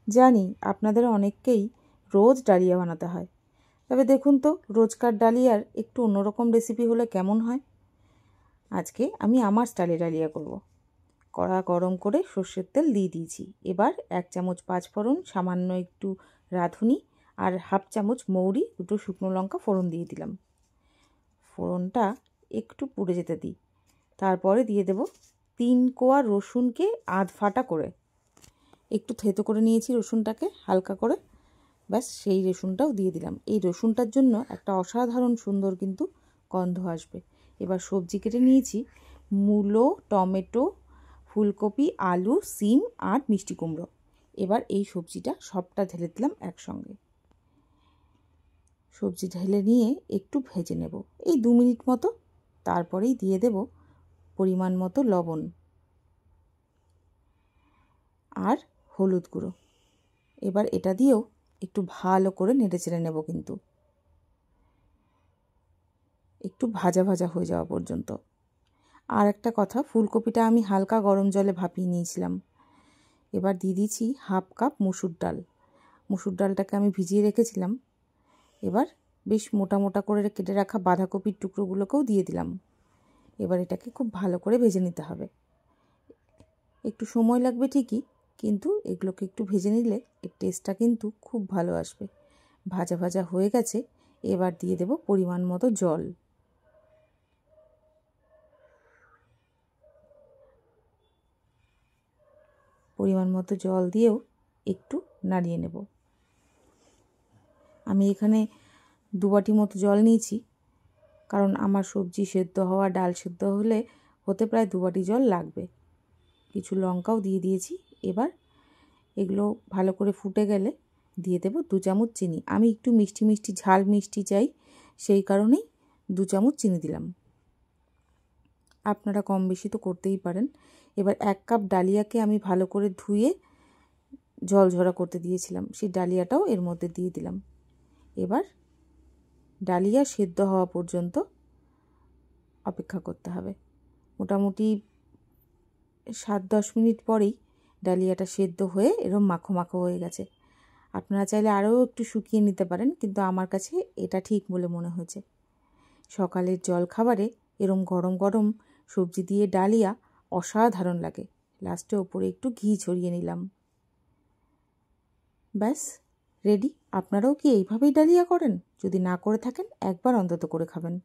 জানি আপনাদের অনেককেই রোজ ডালিয়া বানাতে হয়, তবে দেখুন তো রোজকার ডালিয়ার একটু অন্যরকম রেসিপি হলে কেমন হয়। আজকে আমি আমার স্টাইলে ডালিয়া করব। কড়া গরম করে সর্ষের তেল দিয়ে দিয়েছি। এবার 1 চামচ পাঁচফোড়ন, সামান্য একটু রাঁধুনি আর হাফ চামচ মৌরি, 2 শুকনো লঙ্কা ফোড়ন দিয়ে দিলাম। ফোড়নটা একটু পুড়ে যেতে দিই। তারপরে দিয়ে দেব 3 কোয়া রসুনকে আধ ফাটা করে, একটু থেতো করে নিয়েছি রসুনটাকে হালকা করে, ব্যাস সেই রসুনটাও দিয়ে দিলাম। এই রসুনটার জন্য একটা অসাধারণ সুন্দর কিন্তু গন্ধ আসবে। এবার সবজি কেটে নিয়েছি, মূলো, টমেটো, ফুলকপি, আলু, সিম আর মিষ্টি কুমড়ো। এবার এই সবজিটা সবটা ঢেলে দিলাম একসঙ্গে। সবজি ঢেলে নিয়ে একটু ভেজে নেব, এই 2 মিনিট মতো। তারপরেই দিয়ে দেব পরিমাণ মতো লবণ আর হলুদ গুঁড়ো। এবার এটা দিয়েও একটু ভালো করে নেড়েচেড়ে নেব, কিন্তু একটু ভাজা ভাজা হয়ে যাওয়া পর্যন্ত। আর একটা কথা, ফুলকপিটা আমি হালকা গরম জলে ভাপিয়ে নিয়েছিলাম। এবার দিয়ে দিচ্ছি হাফ কাপ মুসুর ডাল। মুসুর ডালটাকে আমি ভিজিয়ে রেখেছিলাম। এবার বেশ মোটা মোটা করে কেটে রাখা বাঁধাকপির টুকরোগুলোকেও দিয়ে দিলাম। এবার এটাকে খুব ভালো করে ভেজে নিতে হবে। একটু সময় লাগবে ঠিকই, কিন্তু এগুলোকে একটু ভেজে নিলে এর টেস্টটা কিন্তু খুব ভালো আসবে। ভাজা ভাজা হয়ে গেছে, এবার দিয়ে দেব পরিমাণ মতো জল। পরিমাণ মতো জল দিয়েও একটু নাড়িয়ে নেব। আমি এখানে 2 বাটি মতো জল নিয়েছি, কারণ আমার সবজি সেদ্ধ হওয়া, ডাল সেদ্ধ হতে প্রায় 2 বাটি জল লাগবে। কিছু লঙ্কাও দিয়ে দিয়েছি। এবার এগুলো ভালো করে ফুটে গেলে দিয়ে দেব 2 চামচ চিনি। আমি একটু মিষ্টি মিষ্টি ঝাল মিষ্টি চাই, সেই কারণেই 2 চামচ চিনি দিলাম। আপনারা কম বেশি তো করতেই পারেন। এবার 1 কাপ ডালিয়াকে আমি ভালো করে ধুয়ে জল ঝরা করতে দিয়েছিলাম, সেই ডালিয়াটাও এর মধ্যে দিয়ে দিলাম। এবার ডালিয়া সেদ্ধ হওয়া পর্যন্ত অপেক্ষা করতে হবে। মোটামুটি 7-10 মিনিট পরেই ডালিয়াটা সেদ্ধ হয়ে এরকম মাখো মাখো হয়ে গেছে। আপনারা চাইলে আরও একটু শুকিয়ে নিতে পারেন, কিন্তু আমার কাছে এটা ঠিক বলে মনে হয়েছে। সকালের জলখাবারে এরম গরম গরম সবজি দিয়ে ডালিয়া অসাধারণ লাগে। লাস্টে ওপরে একটু ঘি ছড়িয়ে নিলাম। ব্যাস রেডি। আপনারাও কি এইভাবেই ডালিয়া করেন? যদি না করে থাকেন, একবার অন্তত করে খাবেন।